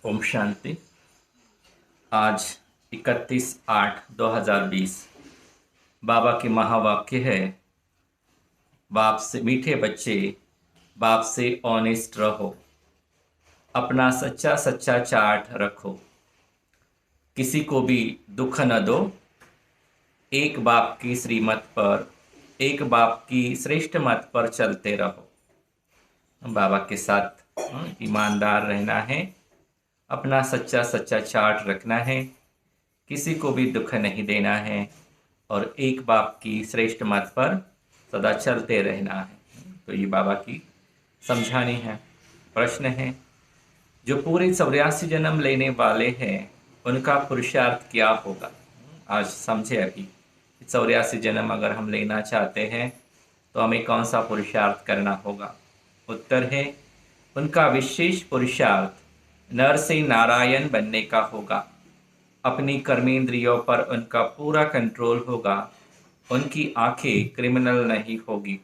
ओम शांति। आज 31/8/2020 बाबा की महावाक्य है, बाप से मीठे बच्चे, बाप से ऑनेस्ट रहो, अपना सच्चा सच्चा चार्ट रखो, किसी को भी दुख न दो, एक बाप की श्रीमत पर, एक बाप की श्रेष्ठ मत पर चलते रहो। बाबा के साथ ईमानदार रहना है, अपना सच्चा सच्चा चार्ट रखना है, किसी को भी दुख नहीं देना है और एक बाप की श्रेष्ठ मत पर सदा चलते रहना है। तो ये बाबा की समझानी है। प्रश्न है, जो पूरे 84 जन्म लेने वाले हैं उनका पुरुषार्थ क्या होगा? आज समझे। अभी 84 जन्म अगर हम लेना चाहते हैं तो हमें कौन सा पुरुषार्थ करना होगा? उत्तर है, उनका विशेष पुरुषार्थ नर से नारायण बनने का होगा। अपनी कर्मेंद्रियों पर उनका पूरा कंट्रोल होगा, उनकी आंखें क्रिमिनल नहीं होगी।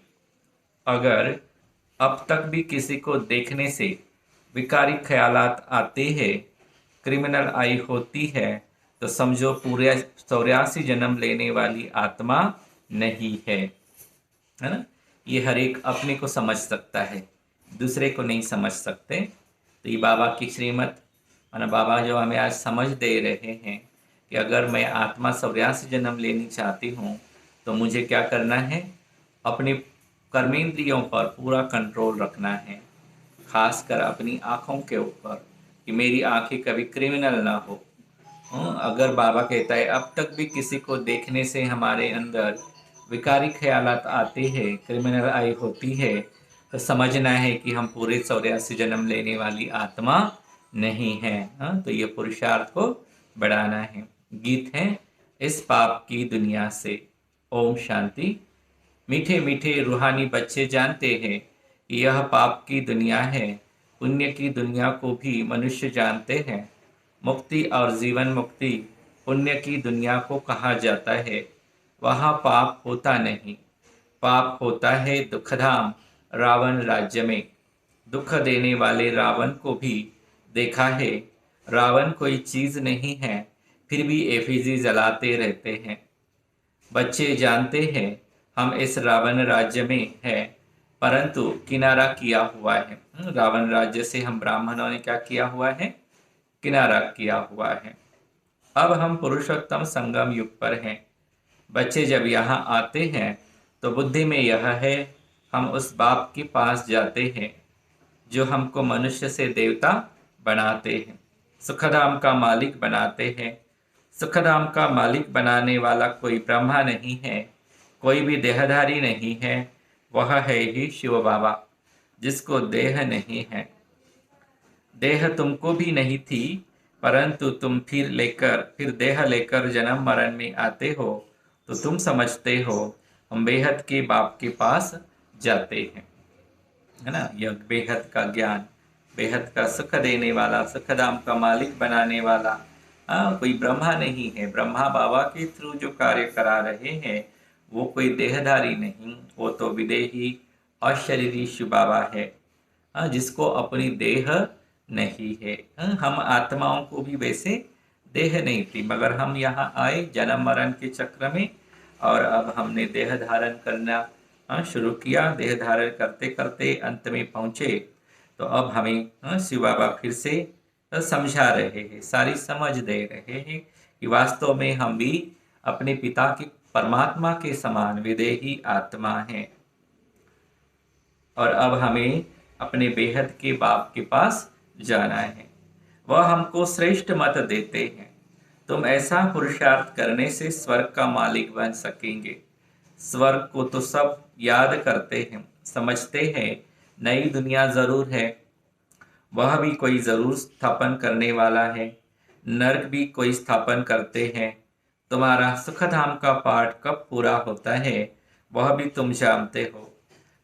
अगर अब तक भी किसी को देखने से विकारी ख्यालात आते हैं, क्रिमिनल आई होती है, तो समझो पूरे 84 जन्म लेने वाली आत्मा नहीं है ना। ये हर एक अपने को समझ सकता है, दूसरे को नहीं समझ सकते। तो ये बाबा की श्रीमत और बाबा जो हमें आज समझ दे रहे हैं कि अगर मैं आत्मा 84 जन्म लेनी चाहती हूँ तो मुझे क्या करना है? अपने कर्मेंद्रियों पर पूरा कंट्रोल रखना है, खासकर अपनी आँखों के ऊपर, कि मेरी आँखें कभी क्रिमिनल ना हो। अगर बाबा कहता है अब तक भी किसी को देखने से हमारे अंदर विकारी ख्यालात आते हैं, क्रिमिनल आई होती है, तो समझना है कि हम पूरे 84 जन्म लेने वाली आत्मा नहीं है। तो ये पुरुषार्थ को बढ़ाना है। गीत है, इस पाप की दुनिया से। ओम शांति। मीठे मीठे रूहानी बच्चे जानते हैं कि यह पाप की दुनिया है, पुण्य की दुनिया को भी मनुष्य जानते हैं। मुक्ति और जीवन मुक्ति पुण्य की दुनिया को कहा जाता है। वहाँ पाप होता नहीं, पाप होता है दुखधाम रावण राज्य में। दुख देने वाले रावण को भी देखा है। रावण कोई चीज नहीं है, फिर भी एफिजी जलाते रहते हैं। बच्चे जानते हैं हम इस रावण राज्य में है, परंतु किनारा किया हुआ है। रावण राज्य से हम ब्राह्मणों ने क्या किया हुआ है? किनारा किया हुआ है। अब हम पुरुषोत्तम संगम युग पर हैं। बच्चे जब यहाँ आते हैं तो बुद्धि में यह है, हम उस बाप के पास जाते हैं जो हमको मनुष्य से देवता बनाते हैं, सुखधाम का मालिक बनाते हैं। सुखधाम का मालिक बनाने वाला कोई ब्रह्मा नहीं है, कोई भी देहधारी नहीं है, वह है ही शिव बाबा, जिसको देह नहीं है। देह तुमको भी नहीं थी, परंतु तुम फिर देह लेकर जन्म मरण में आते हो तो तुम समझते हो हम बेहद के बाप के पास जाते हैं, है ना। यह बेहद का ज्ञान, बेहद का सुख देने वाला, सुखधाम का मालिक बनाने वाला कोई ब्रह्मा नहीं है। ब्रह्मा बाबा के थ्रू जो कार्य करा रहे हैं वो कोई देहधारी नहीं, वो तो विदेही अशरीरी शिव बाबा है, जिसको अपनी देह नहीं है। हम आत्माओं को भी वैसे देह नहीं थी, मगर हम यहाँ आए जन्म मरण के चक्र में, और अब हमने देह धारण करना शुरू किया। देह धारण करते करते अंत में पहुंचे, तो अब हमें शिव बाबा फिर से समझा रहे हैं, सारी समझ दे रहे हैं कि वास्तव में हम भी अपने पिता के परमात्मा के समान विदेही आत्मा हैं, और अब हमें अपने बेहद के बाप के पास जाना है। वह हमको श्रेष्ठ मत देते हैं, तुम ऐसा पुरुषार्थ करने से स्वर्ग का मालिक बन सकेंगे। स्वर्ग को तो सब याद करते हैं, समझते हैं नई दुनिया जरूर है, वह भी कोई जरूर स्थापन करने वाला है। नर्क भी कोई स्थापन करते हैं। तुम्हारा सुखधाम का पाठ कब पूरा होता है वह भी तुम जानते हो।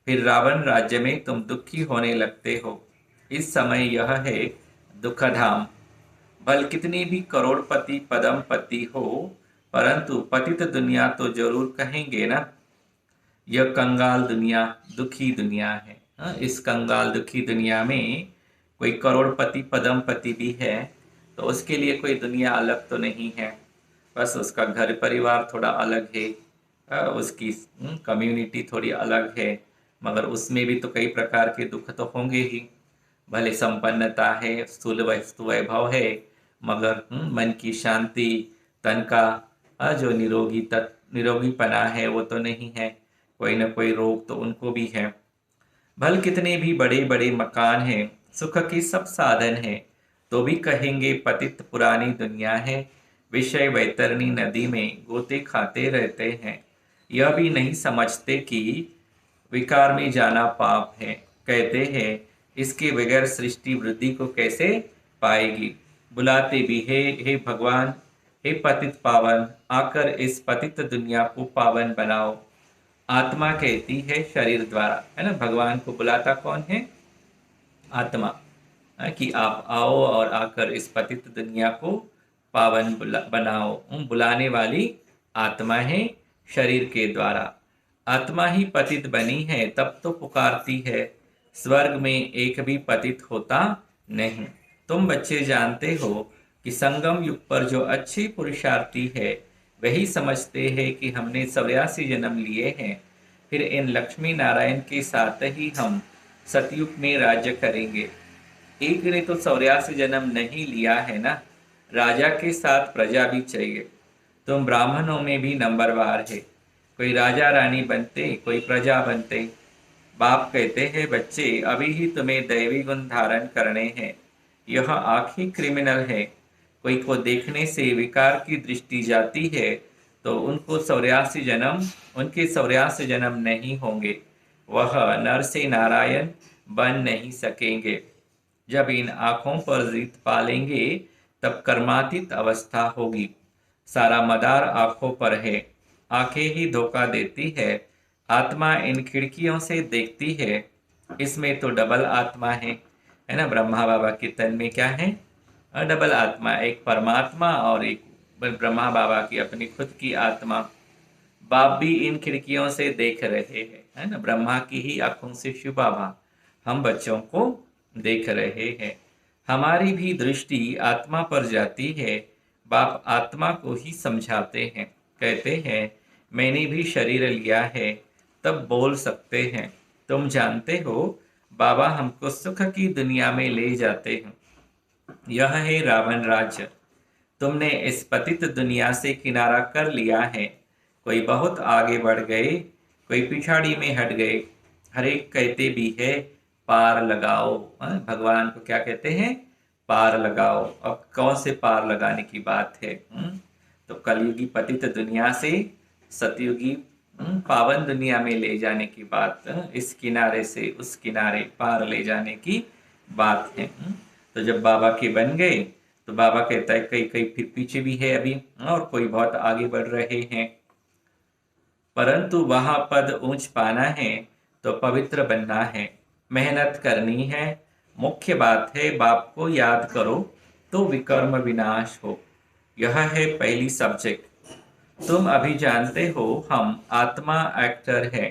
फिर रावण राज्य में तुम दुखी होने लगते हो। इस समय यह है दुखधाम। भल कितनी भी करोड़पति पदमपति हो, परंतु पतित दुनिया तो जरूर कहेंगे ना। यह कंगाल दुनिया, दुखी दुनिया है। इस कंगाल दुखी दुनिया में कोई करोड़पति पदमपति भी है तो उसके लिए कोई दुनिया अलग तो नहीं है, बस उसका घर परिवार थोड़ा अलग है, उसकी कम्युनिटी थोड़ी अलग है, मगर उसमें भी तो कई प्रकार के दुख तो होंगे ही। भले संपन्नता है, स्थूल वस्तु वैभव है, मगर मन की शांति, तन का जो निरोगीपना है वो तो नहीं है। कोई न कोई रोग तो उनको भी है। भल कितने भी बड़े बड़े मकान हैं, सुख के सब साधन हैं, तो भी कहेंगे पतित पुरानी दुनिया है। विषय वैतरणी नदी में गोते खाते रहते हैं। यह भी नहीं समझते कि विकार में जाना पाप है। कहते हैं इसके बगैर सृष्टि वृद्धि को कैसे पाएगी। बुलाते भी हे भगवान, हे पतित पावन, आकर इस पतित दुनिया को पावन बनाओ। आत्मा कहती है शरीर द्वारा, है ना। भगवान को बुलाता कौन है? आत्मा, कि आप आओ और आकर इस पतित दुनिया को पावन बनाओ। बुलाने वाली आत्मा है शरीर के द्वारा। आत्मा ही पतित बनी है तब तो पुकारती है। स्वर्ग में एक भी पतित होता नहीं। तुम बच्चे जानते हो कि संगम युग पर जो अच्छे पुरुषार्थी है वही समझते हैं कि हमने 84 जन्म लिए हैं, फिर इन लक्ष्मी नारायण के साथ ही हम सतयुग में राज्य करेंगे। एक ने तो 84 जन्म नहीं लिया है ना, राजा के साथ प्रजा भी चाहिए। तुम ब्राह्मणों में भी नंबरवार है, कोई राजा रानी बनते, कोई प्रजा बनते। बाप कहते हैं बच्चे अभी ही तुम्हें दैवी गुण धारण करने हैं। यह आखिरी क्रिमिनल है। कोई को देखने से विकार की दृष्टि जाती है तो उनको 84 जन्म, उनके 84 जन्म नहीं होंगे। वह नर से नारायण बन नहीं सकेंगे। जब इन आँखों पर जीत पालेंगे तब कर्मातीत अवस्था होगी। सारा मदार आँखों पर है, आंखें ही धोखा देती है। आत्मा इन खिड़कियों से देखती है। इसमें तो डबल आत्मा है ना। ब्रह्मा बाबा के तन में क्या है? डबल आत्मा, एक परमात्मा और एक ब्रह्मा बाबा की अपनी खुद की आत्मा। बाप भी इन खिड़कियों से देख रहे हैं, है ना। ब्रह्मा की ही आंखों से शिव बाबा हम बच्चों को देख रहे हैं। हमारी भी दृष्टि आत्मा पर जाती है। बाप आत्मा को ही समझाते हैं, कहते हैं मैंने भी शरीर लिया है तब बोल सकते हैं। तुम जानते हो बाबा हमको सुख की दुनिया में ले जाते हैं। यह है रावण राज्य। तुमने इस पतित दुनिया से किनारा कर लिया है। कोई बहुत आगे बढ़ गए, कोई पिछाड़ी में हट गए। हरेक कहते भी है पार लगाओ। भगवान को क्या कहते हैं? पार लगाओ। अब कौन से पार लगाने की बात है? तो कलयुगी पतित दुनिया से सतयुगी पावन दुनिया में ले जाने की बात, इस किनारे से उस किनारे पार ले जाने की बात है। तो जब बाबा के बन गए तो बाबा कहता है कई कई फिर पीछे भी है अभी, और कोई बहुत आगे बढ़ रहे हैं। परंतु वह पद ऊंच पाना है तो पवित्र बनना है, मेहनत करनी है। मुख्य बात है बाप को याद करो तो विकर्म विनाश हो। यह है पहली सब्जेक्ट। तुम अभी जानते हो हम आत्मा एक्टर है।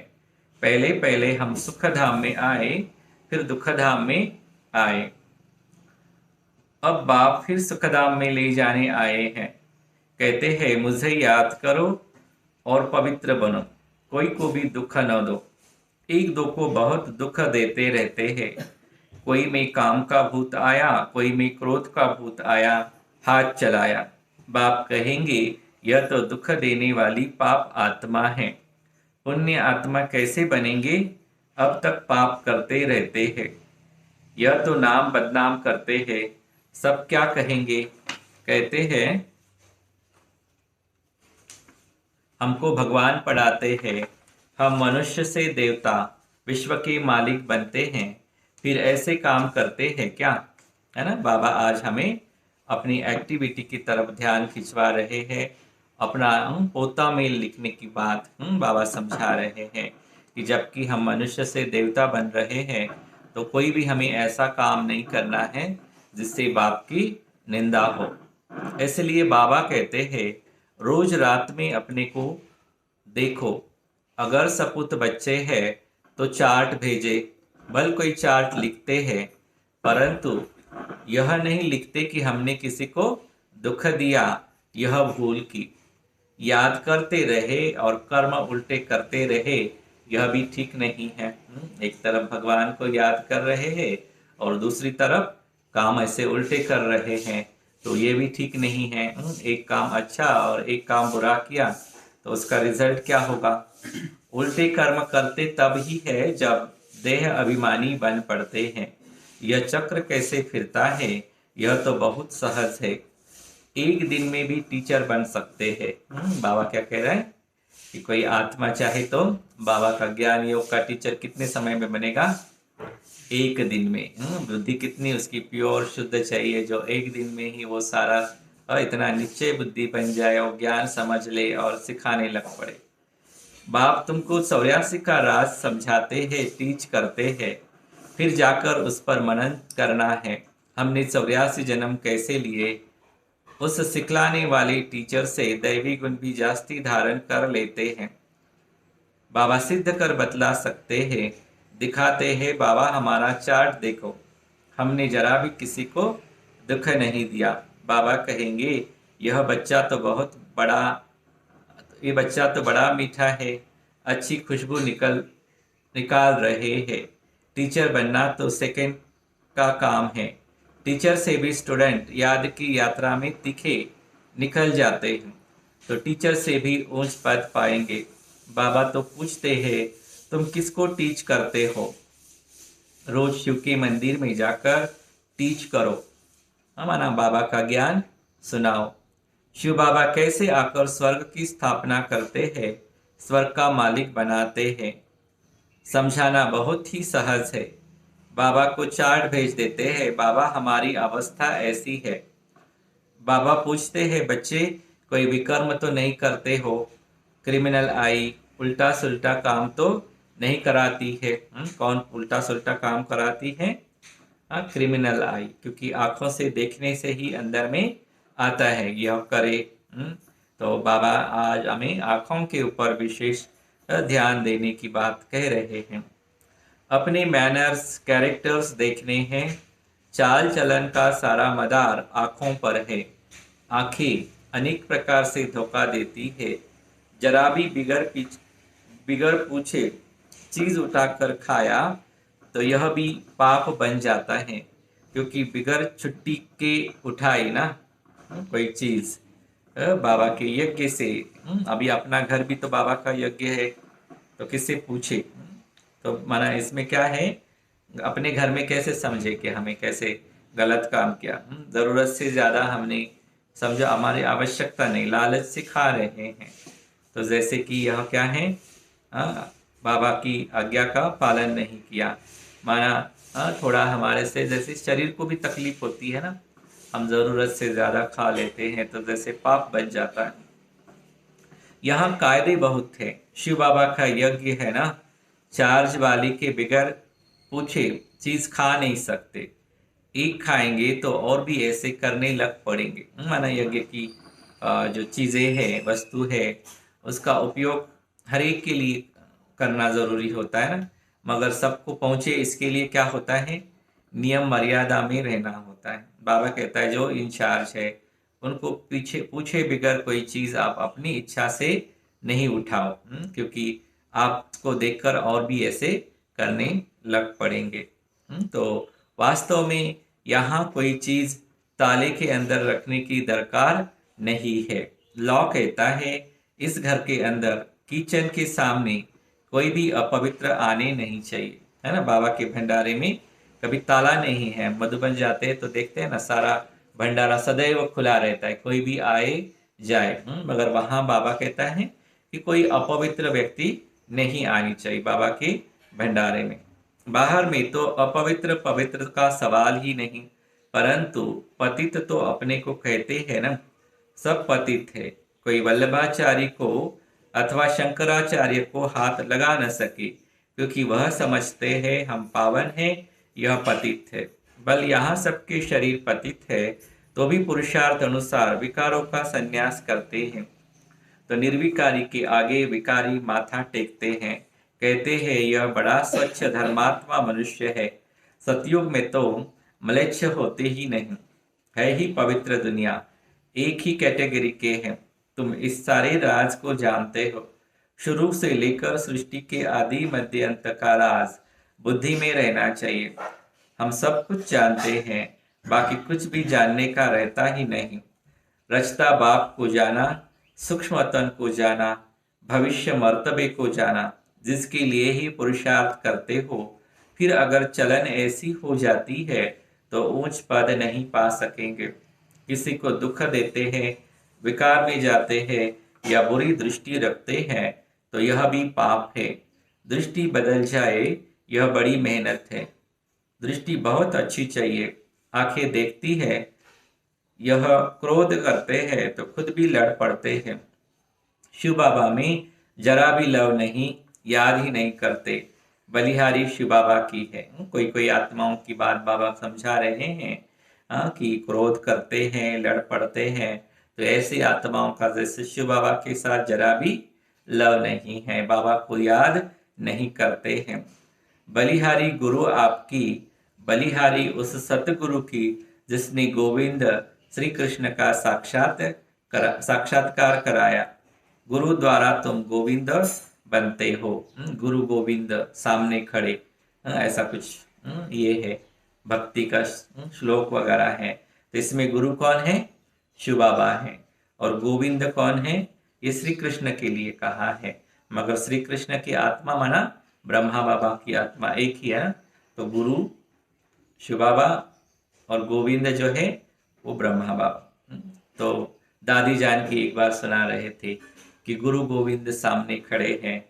पहले पहले हम सुख धाम में आए, फिर दुख धाम में आए, अब बाप फिर सुखधाम में ले जाने आए हैं। कहते हैं मुझे याद करो और पवित्र बनो, कोई को भी दुख न दो। एक दो को बहुत दुख देते रहते हैं। कोई में काम का भूत आया, कोई में क्रोध का भूत आया, हाथ चलाया। बाप कहेंगे यह तो दुख देने वाली पाप आत्मा है। पुण्य आत्मा कैसे बनेंगे? अब तक पाप करते रहते हैं, यह तो नाम बदनाम करते हैं। सब क्या कहेंगे? कहते हैं हमको भगवान पढ़ाते हैं, हम मनुष्य से देवता विश्व के मालिक बनते हैं, फिर ऐसे काम करते हैं क्या? है ना। बाबा आज हमें अपनी एक्टिविटी की तरफ ध्यान खिंचवा रहे हैं। अपना पोता मेल लिखने की बात बाबा समझा रहे हैं कि जबकि हम मनुष्य से देवता बन रहे हैं तो कोई भी हमें ऐसा काम नहीं करना है जिससे बाप की निंदा हो। इसलिए बाबा कहते हैं रोज रात में अपने को देखो, अगर सपूत बच्चे हैं तो चार्ट भेजे। भल कोई चार्ट लिखते हैं, परंतु यह नहीं लिखते कि हमने किसी को दुख दिया, यह भूल की। याद करते रहे और कर्म उल्टे करते रहे, यह भी ठीक नहीं है। एक तरफ भगवान को याद कर रहे हैं और दूसरी तरफ काम ऐसे उल्टे कर रहे हैं, तो ये भी ठीक नहीं है। एक काम अच्छा और एक काम बुरा किया तो उसका रिजल्ट क्या होगा? उल्टे कर्म करते तब ही है जब देह अभिमानी बन पड़ते हैं। यह चक्र कैसे फिरता है, यह तो बहुत सहज है। एक दिन में भी टीचर बन सकते हैं। बाबा क्या कह रहे हैं कि कोई आत्मा चाहे तो बाबा का ज्ञान योग का टीचर कितने समय में बनेगा? एक दिन में। बुद्धि कितनी उसकी प्योर शुद्ध चाहिए जो एक दिन में ही वो सारा इतना निश्चय बुद्धि बन जाए और ज्ञान समझ ले और सिखाने लग पड़े। बाप तुमको 84 का राज समझाते हैं, टीच करते हैं, फिर जाकर उस पर मनन करना है। हमने 84 जन्म कैसे लिए, उस सिखलाने वाले टीचर से दैवी गुण भी जास्ती धारण कर लेते हैं। बाबा सिद्ध कर बतला सकते हैं, दिखाते हैं। बाबा हमारा चार्ट देखो, हमने जरा भी किसी को दुख नहीं दिया। बाबा कहेंगे यह बच्चा तो बहुत बड़ा, ये बच्चा तो बड़ा मीठा है, अच्छी खुशबू निकाल रहे हैं। टीचर बनना तो सेकंड का काम है। टीचर से भी स्टूडेंट याद की यात्रा में तीखे निकल जाते हैं, तो टीचर से भी ऊंच पद पाएंगे। बाबा तो पूछते हैं तुम किसको टीच करते हो? रोज शिव के मंदिर में जाकर टीच करो, हमारा बाबा का ज्ञान सुनाओ। शिव बाबा कैसे आकर स्वर्ग की स्थापना करते हैं, स्वर्ग का मालिक बनाते हैं। समझाना बहुत ही सहज है। बाबा को चार्ट भेज देते हैं, बाबा हमारी अवस्था ऐसी है। बाबा पूछते हैं बच्चे कोई विकर्म तो नहीं करते हो? क्रिमिनल आई उल्टा सुल्टा काम तो नहीं कराती है? कौन उल्टा सुल्टा काम कराती है? क्रिमिनल आई, क्योंकि आंखों से देखने से ही अंदर में आता है यह करे। तो बाबा आज हमें आंखों के ऊपर विशेष ध्यान देने की बात कह रहे हैं। अपने मैनर्स कैरेक्टर्स देखने हैं, चाल चलन का सारा मदार आंखों पर है। आंखें अनेक प्रकार से धोखा देती है। जरा भी बिगर पूछे चीज उठाकर खाया तो यह भी पाप बन जाता है, क्योंकि बिगर छुट्टी के उठाई ना कोई चीज बाबा के यज्ञ से। अभी अपना घर भी तो बाबा का यज्ञ है, तो किससे पूछे? तो माना इसमें क्या है, अपने घर में कैसे समझे कि हमें कैसे गलत काम किया। जरूरत से ज्यादा हमने समझो, हमारी आवश्यकता नहीं, लालच से खा रहे हैं। तो जैसे कि यह क्या है, बाबा की आज्ञा का पालन नहीं किया। माना थोड़ा हमारे से जैसे शरीर को भी तकलीफ होती है ना, हम जरूरत से ज्यादा खा लेते हैं तो जैसे पाप बन जाता है। यहाँ कायदे बहुत थे। शिव बाबा का यज्ञ है ना, चार्ज वाली के बिगर पूछे चीज खा नहीं सकते। एक खाएंगे तो और भी ऐसे करने लग पड़ेंगे। माना यज्ञ की जो चीजें हैं, वस्तु है, उसका उपयोग हर एक के लिए करना जरूरी होता है ना, मगर सबको पहुंचे इसके लिए क्या होता है, नियम मर्यादा में रहना होता है। बाबा कहता है जो इंचार्ज है उनको पीछे पूछे बिगर कोई चीज आप अपनी इच्छा से नहीं उठाओ, क्योंकि आपको देखकर और भी ऐसे करने लग पड़ेंगे। तो वास्तव में यहाँ कोई चीज ताले के अंदर रखने की दरकार नहीं है। लॉ कहता है इस घर के अंदर किचन के सामने कोई भी अपवित्र आने नहीं चाहिए, है ना। बाबा के भंडारे में कभी ताला नहीं है। मधुबन जाते हैं तो देखते हैं ना, सारा भंडारा सदैव खुला रहता है, कोई भी आए जाए। मगर वहां बाबा कहता है कि कोई अपवित्र व्यक्ति नहीं आनी चाहिए बाबा के भंडारे में। बाहर में तो अपवित्र पवित्र का सवाल ही नहीं, परंतु पतित तो अपने को कहते हैं ना, सब पतित है। कोई वल्लभाचार्य को अथवा शंकराचार्य को हाथ लगा न सके, क्योंकि वह समझते हैं हम पावन हैं, यह पतित है। बल यहाँ सबके शरीर पतित है, तो भी पुरुषार्थ अनुसार विकारों का संन्यास करते हैं। तो निर्विकारी के आगे विकारी माथा टेकते हैं, कहते हैं यह बड़ा स्वच्छ धर्मात्मा मनुष्य है। सतयुग में तो म्लेच्छ होते ही नहीं, है ही पवित्र दुनिया, एक ही कैटेगरी के हैं। तुम इस सारे राज को जानते हो, शुरू से लेकर सृष्टि के आदि मध्य अंत का राज बुद्धि में रहना चाहिए। हम सब कुछ जानते हैं, बाकी कुछ भी जानने का रहता ही नहीं। रचता बाप को जाना, सूक्ष्मतन को जाना, भविष्य मर्तबे को जाना, जिसके लिए ही पुरुषार्थ करते हो। फिर अगर चलन ऐसी हो जाती है तो ऊंच पद नहीं पा सकेंगे। किसी को दुख देते हैं, विकार में जाते हैं या बुरी दृष्टि रखते हैं तो यह भी पाप है। दृष्टि बदल जाए यह बड़ी मेहनत है। दृष्टि बहुत अच्छी चाहिए। आंखें देखती है, यह क्रोध करते हैं तो खुद भी लड़ पड़ते हैं। शिव बाबा में जरा भी लव नहीं, याद ही नहीं करते। बलिहारी शिव बाबा की है। कोई कोई आत्माओं की बात बाबा समझा रहे हैं, कि क्रोध करते हैं, लड़ पड़ते हैं, तो ऐसी आत्माओं का जैसे शिव बाबा के साथ जरा भी लव नहीं है, बाबा को याद नहीं करते हैं। बलिहारी गुरु आपकी, बलिहारी उस सतगुरु की जिसने गोविंद श्री कृष्ण का साक्षात्कार कराया। गुरु द्वारा तुम गोविंद बनते हो। गुरु गोविंद सामने खड़े, ऐसा कुछ ये है, भक्ति का श्लोक वगैरह है। तो इसमें गुरु कौन है, शिव बाबा है, और गोविंद कौन है, ये श्री कृष्ण के लिए कहा है। मगर श्री कृष्ण की आत्मा माना ब्रह्मा बाबा की आत्मा एक ही है। तो गुरु शिव बाबा और गोविंद जो है वो ब्रह्मा बाबा। तो दादी जान की एक बार सुना रहे थे कि गुरु गोविंद सामने खड़े हैं,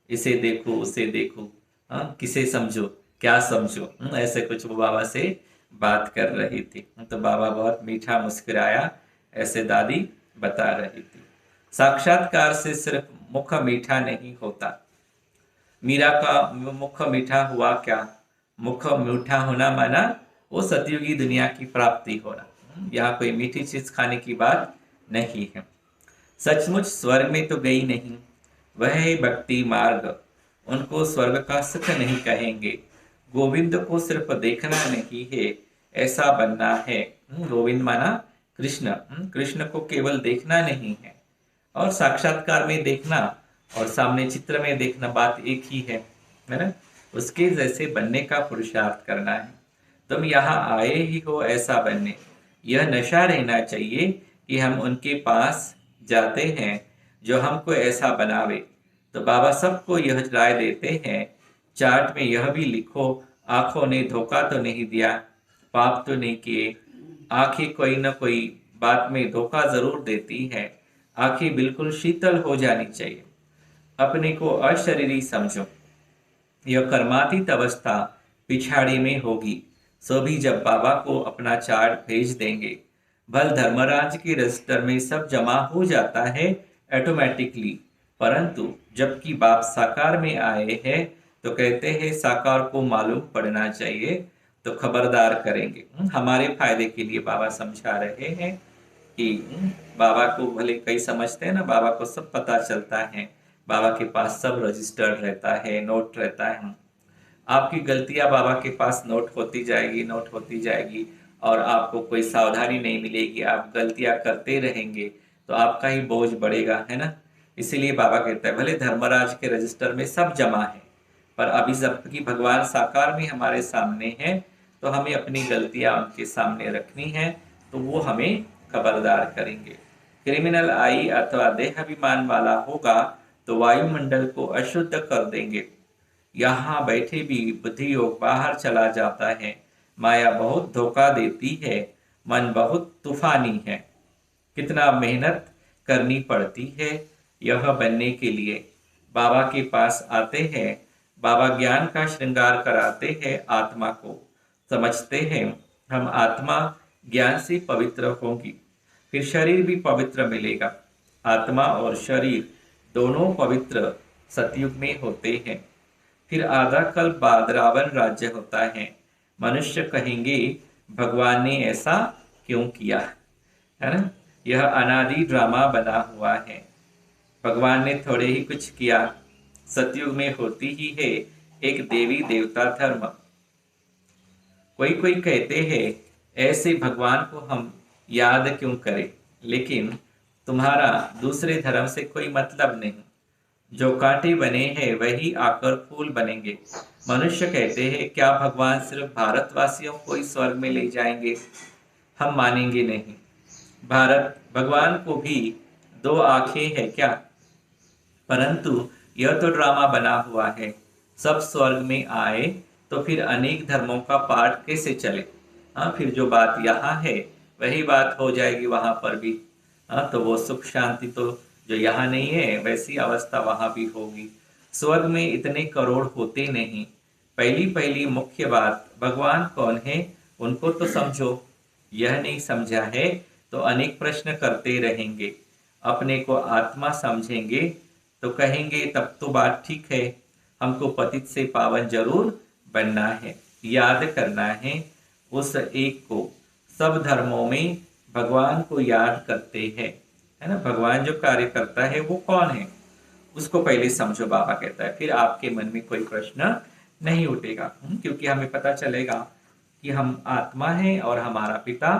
इसे देखो उसे देखो, किसे समझो क्या समझो, ऐसे कुछ वो बाबा से बात कर रही थी। तो बाबा बहुत मीठा मुस्कुराया, ऐसे दादी बता रही थी। साक्षात्कार से सिर्फ मुख मीठा नहीं होता। मीरा का मुख मीठा हुआ क्या, मुख मीठा होना माना वो सतयुगी दुनिया की प्राप्ति होना। यहाँ कोई मीठी चीज खाने की बात नहीं है। सचमुच स्वर्ग में तो गई नहीं, वह है भक्ति मार्ग, उनको स्वर्ग का सुख नहीं कहेंगे। गोविंद को सिर्फ देखना नहीं है, ऐसा बनना है। गोविंद माना कृष्ण, कृष्ण को केवल देखना नहीं है, और साक्षात्कार में देखना और सामने चित्र में देखना बात एक ही है ना। उसके जैसे बनने का पुरुषार्थ करना है। तुम यहाँ आए ही हो ऐसा बनने, यह नशा रहना चाहिए कि हम उनके पास जाते हैं जो हमको ऐसा बनावे। तो बाबा सबको यह राय देते हैं, चार्ट में यह भी लिखो, आंखों ने धोखा तो नहीं दिया, पाप तो नहीं किए। आंखें कोई न कोई बात में धोखा जरूर देती है। आंखें बिल्कुल शीतल हो जानी चाहिए। अपने को अशरीरी समझो, यह कर्मातीत अवस्था पिछाड़ी में होगी। सो भी जब बाबा को अपना चार्ट भेज देंगे, भल धर्मराज के रजिस्टर में सब जमा हो जाता है, ऑटोमेटिकली। परंतु जबकि बाप साकार में आए हैं तो कहते हैं साकार को मालूम पड़ना चाहिए, तो खबरदार करेंगे। हमारे फायदे के लिए बाबा समझा रहे हैं कि बाबा को भले कई समझते हैं ना, बाबा को सब पता चलता है, बाबा के पास सब रजिस्टर्ड रहता है, नोट रहता है। आपकी गलतियां बाबा के पास नोट होती जाएगी, नोट होती जाएगी, और आपको कोई सावधानी नहीं मिलेगी, आप गलतियां करते रहेंगे तो आपका ही बोझ बढ़ेगा, है ना। इसीलिए बाबा कहता है भले धर्मराज के रजिस्टर में सब जमा है, पर अभी जबकि भगवान साकार में हमारे सामने है तो हमें अपनी गलतियां उनके सामने रखनी है, तो वो हमें खबरदार करेंगे। क्रिमिनल आई अथवा देहाभिमान वाला होगा तो वायुमंडल को अशुद्ध कर देंगे। यहाँ बैठे भी बुद्धि योग बाहर चला जाता है। माया बहुत धोखा देती है, मन बहुत तूफानी है। कितना मेहनत करनी पड़ती है यह बनने के लिए। बाबा के पास आते हैं, बाबा ज्ञान का श्रृंगार कराते हैं, आत्मा को समझते हैं हम आत्मा ज्ञान से पवित्र होगी, फिर शरीर भी पवित्र मिलेगा। आत्मा और शरीर दोनों पवित्र सतयुग में होते हैं। फिर आधा कल्प बाद रावण राज्य होता है। मनुष्य कहेंगे भगवान ने ऐसा क्यों किया, है ना। यह अनादि ड्रामा बना हुआ है, भगवान ने थोड़े ही कुछ किया। सतयुग में होती ही है एक देवी देवता धर्म। कोई कोई कहते हैं ऐसे भगवान को हम याद क्यों करें, लेकिन तुम्हारा दूसरे धर्म से कोई मतलब नहीं। जो कांटे बने हैं वही आकर फूल बनेंगे। मनुष्य कहते हैं क्या भगवान सिर्फ भारतवासियों को ही स्वर्ग में ले जाएंगे, हम मानेंगे नहीं। भारत भगवान को भी दो आंखें हैं क्या, परंतु यह तो ड्रामा बना हुआ है। सब स्वर्ग में आए तो फिर अनेक धर्मों का पाठ कैसे चले। हाँ, फिर जो बात यहाँ है वही बात हो जाएगी वहां पर भी। हाँ, तो वो सुख शांति तो जो यहाँ नहीं है वैसी अवस्था वहां भी होगी। स्वर्ग में इतने करोड़ होते नहीं। पहली पहली मुख्य बात भगवान कौन है उनको तो समझो। यह नहीं समझा है तो अनेक प्रश्न करते रहेंगे। अपने को आत्मा समझेंगे तो कहेंगे तब तो बात ठीक है, हमको पतित से पावन जरूर बनना है, याद करना है उस एक को। सब धर्मों में भगवान को याद करते हैं, है ना। भगवान जो कार्य करता है वो कौन है उसको पहले समझो, बाबा कहता है, फिर आपके मन में कोई प्रश्न नहीं उठेगा। क्योंकि हमें पता चलेगा कि हम आत्मा हैं और हमारा पिता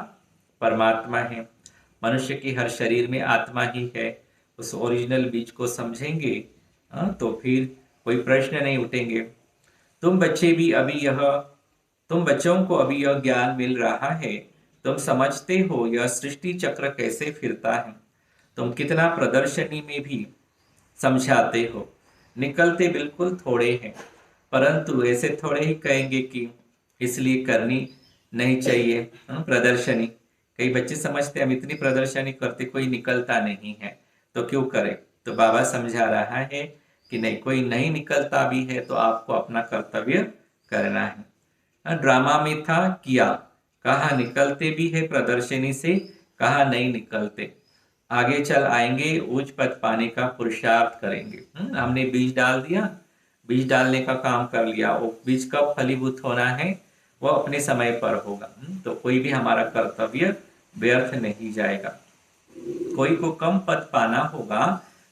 परमात्मा है। मनुष्य की हर शरीर में आत्मा ही है। उस ओरिजिनल बीज को समझेंगे तो फिर कोई प्रश्न नहीं उठेंगे। तुम बच्चे भी अभी यह तुम बच्चों को अभी यह ज्ञान मिल रहा है। तुम समझते हो यह सृष्टि चक्र कैसे फिरता है। तुम कितना प्रदर्शनी में भी समझाते हो, निकलते बिल्कुल थोड़े हैं, परंतु ऐसे थोड़े ही कहेंगे कि इसलिए करनी नहीं चाहिए प्रदर्शनी। कई बच्चे समझते हैं हम इतनी प्रदर्शनी करते कोई निकलता नहीं है तो क्यों करें। तो बाबा समझा रहा है कि नहीं, कोई नहीं निकलता भी है तो आपको अपना कर्तव्य करना है। ड्रामा में था किया, कहा निकलते भी है प्रदर्शनी से, कहा नहीं निकलते। आगे चल आएंगे उच्च पद पाने का पुरुषार्थ करेंगे। हमने बीज डाल दिया, बीज डालने का काम कर लिया, वो बीज कब फलीभूत होना है वो अपने समय पर होगा। तो कोई भी हमारा कर्तव्य व्यर्थ नहीं जाएगा। कोई को कम पद पाना होगा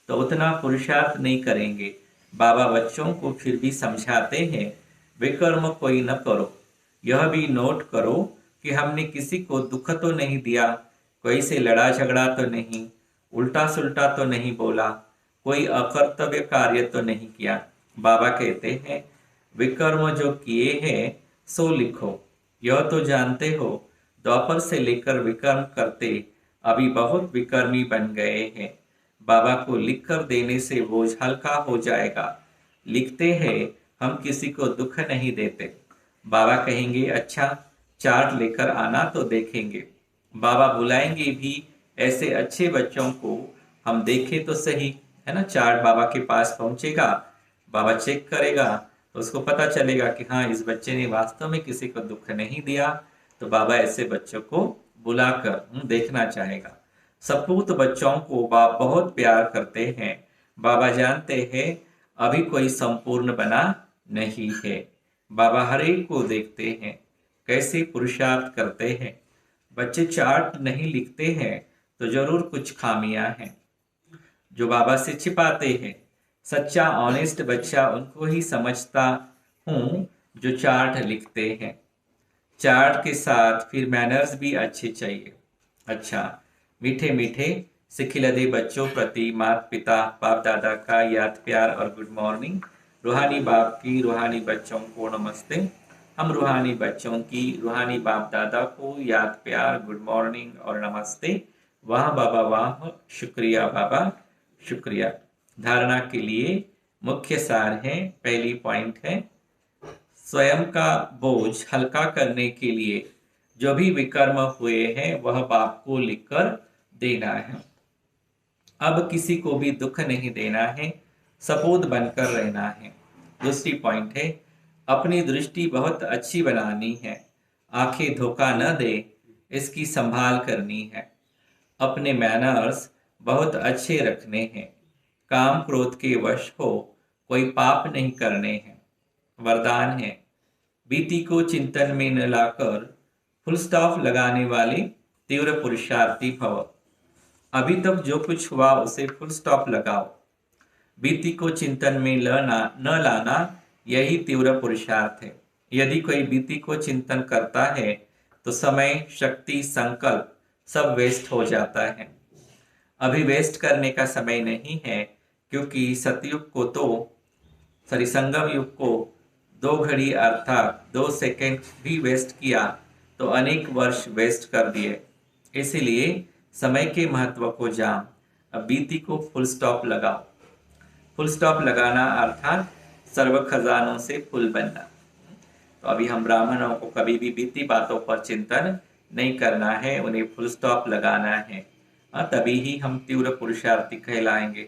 तो उतना पुरुषार्थ नहीं करेंगे। बाबा बच्चों को फिर भी समझाते हैं विकर्म कोई न करो। यह भी नोट करो कि हमने किसी को दुख तो नहीं दिया, कोई से लड़ा झगड़ा तो नहीं, उल्टा सुल्टा तो नहीं बोला, कोई अकर्तव्य कार्य तो नहीं किया। बाबा कहते हैं विकर्म जो किए हैं सो लिखो। यह तो जानते हो द्वापर से लेकर विकर्म करते अभी बहुत विकर्मी बन गए हैं। बाबा को लिख कर देने से बोझ हल्का हो जाएगा। लिखते हैं हम किसी को दुख नहीं देते। बाबा कहेंगे अच्छा चार्ट लेकर आना तो देखेंगे। बाबा बुलाएंगे भी ऐसे अच्छे बच्चों को, हम देखें तो सही, है ना। चार्ट बाबा के पास पहुंचेगा, बाबा चेक करेगा तो उसको पता चलेगा कि हाँ इस बच्चे ने वास्तव में किसी को दुख नहीं दिया, तो बाबा ऐसे बच्चों को बुलाकर देखना चाहेगा। सपूत बच्चों को बाप बहुत प्यार करते हैं। बाबा जानते हैं अभी कोई संपूर्ण बना नहीं है। बाबा हर एक को देखते हैं कैसे पुरुषार्थ करते हैं। बच्चे चार्ट नहीं लिखते हैं तो जरूर कुछ खामियां हैं जो बाबा से छिपाते हैं। सच्चा ऑनेस्ट बच्चा उनको ही समझता हूँ जो चार्ट लिखते हैं। चार्ट के साथ फिर मैनर्स भी अच्छे चाहिए। अच्छा, मीठे मीठे सिखिलदे बच्चों प्रति माता पिता बाप दादा का याद प्यार और गुड मॉर्निंग। रूहानी बाप की रूहानी बच्चों को नमस्ते। हम रूहानी बच्चों की रूहानी बाप दादा को याद प्यार गुड मॉर्निंग और नमस्ते। वाह बाबा वाह, शुक्रिया बाबा शुक्रिया। धारणा के लिए मुख्य सार है। पहली पॉइंट है स्वयं का बोझ हल्का करने के लिए जो भी विकर्म हुए हैं वह बाप को लिखकर देना है। अब किसी को भी दुख नहीं देना है, सपूत बनकर रहना है। दूसरी पॉइंट है अपनी दृष्टि बहुत अच्छी बनानी है। आंखें धोखा न दे, इसकी संभाल करनी है। अपने मैनर्स बहुत अच्छे रखने हैं। काम क्रोध के वश हो कोई पाप नहीं करने हैं। वरदान है बीती को चिंतन में न लाकर फुल स्टॉप लगाने वाले तीव्र पुरुषार्थी भव। अभी तक जो कुछ हुआ उसे फुल स्टॉप लगाओ। बीती को चिंतन में न लाना यही तीव्र पुरुषार्थ है। यदि कोई बीती को चिंतन करता है तो समय शक्ति संकल्प सब वेस्ट हो जाता है। अभी वेस्ट करने का समय नहीं है क्योंकि सतयुग को तो संगम युग को 2 घड़ी अर्थात 2 सेकंड भी वेस्ट किया तो अनेक वर्ष वेस्ट कर दिए। इसीलिए समय के महत्व को जान। अब बीती को फुल स्टॉप लगाओ। फुल स्टॉप लगाना अर्थात सर्व खजानों से फुल बनना। तो अभी हम ब्राह्मणों को कभी भी बीती बातों पर चिंतन नहीं करना है, उन्हें फुल स्टॉप लगाना है। तभी ही हम तीव्र पुरुषार्थी कहलाएंगे।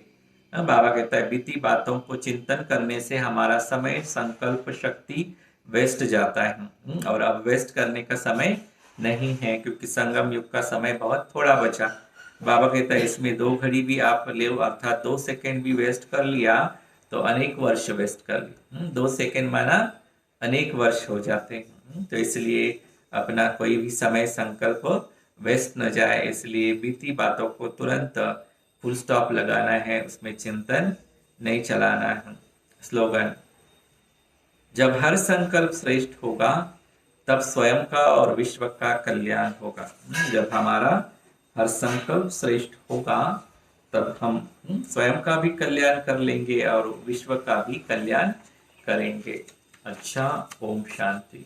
बाबा कहता है बीती बातों को चिंतन करने से हमारा समय संकल्प शक्ति वेस्ट जाता है। और अब वेस्ट करने का समय नहीं है क्योंकि संगम युग का समय बहुत थोड़ा बचा। बाबा कहता है इसमें 2 घड़ी भी आप ले अर्थात 2 सेकंड भी वेस्ट कर लिया तो अनेक वर्ष वेस्ट कर लिए। 2 सेकंड माना अनेक वर्ष हो जाते हैं। तो इसलिए अपना कोई भी समय संकल्प वेस्ट न जाए, इसलिए बीती बातों को तुरंत फुल स्टॉप लगाना है, उसमें चिंतन नहीं चलाना है। स्लोगन, जब हर संकल्प श्रेष्ठ होगा तब स्वयं का और विश्व का कल्याण होगा। जब हमारा हर संकल्प श्रेष्ठ होगा तब हम स्वयं का भी कल्याण कर लेंगे और विश्व का भी कल्याण करेंगे। अच्छा, ओम शांति।